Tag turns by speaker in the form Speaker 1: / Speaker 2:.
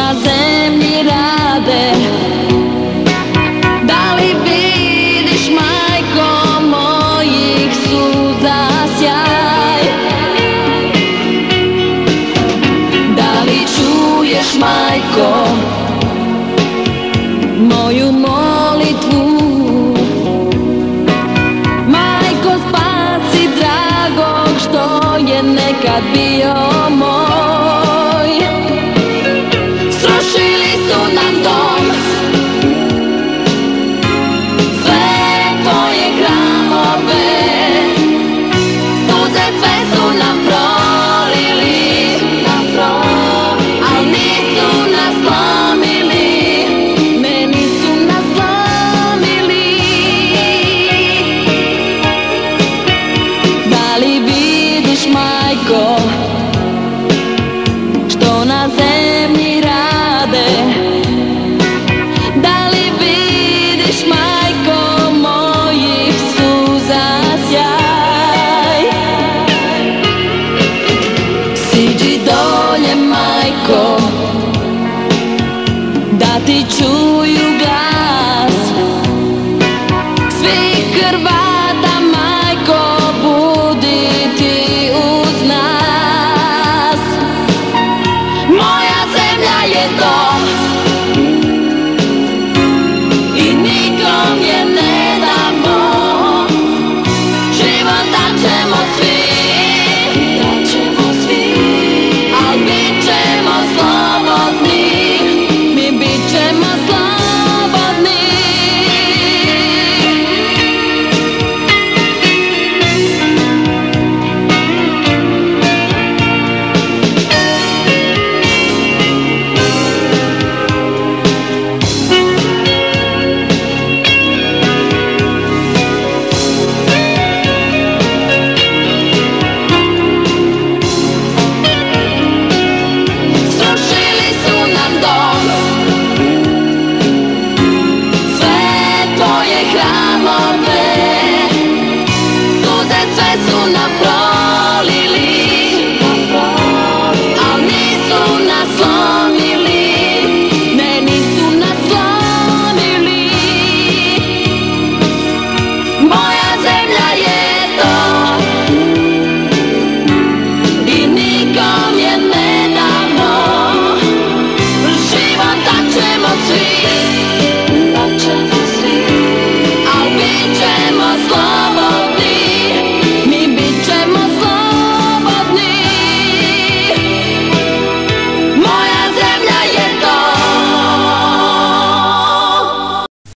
Speaker 1: na zemlji rade. Da li vidiš, majko, mojih suza sjaj? Da li čuješ, majko, moju molitvu? Majko, spasi dragog što je nekad bio moj. Srušili su nam dom, sve tvoje gramove, suze sve su nam prolili, al nisu nas slomili, ne, nisu nas slomili. Da li vidiš, majko, što na zemlji rade? Da li vidiš, majko, mojih suza sjaj? Siđi dolje, majko, da ti čuju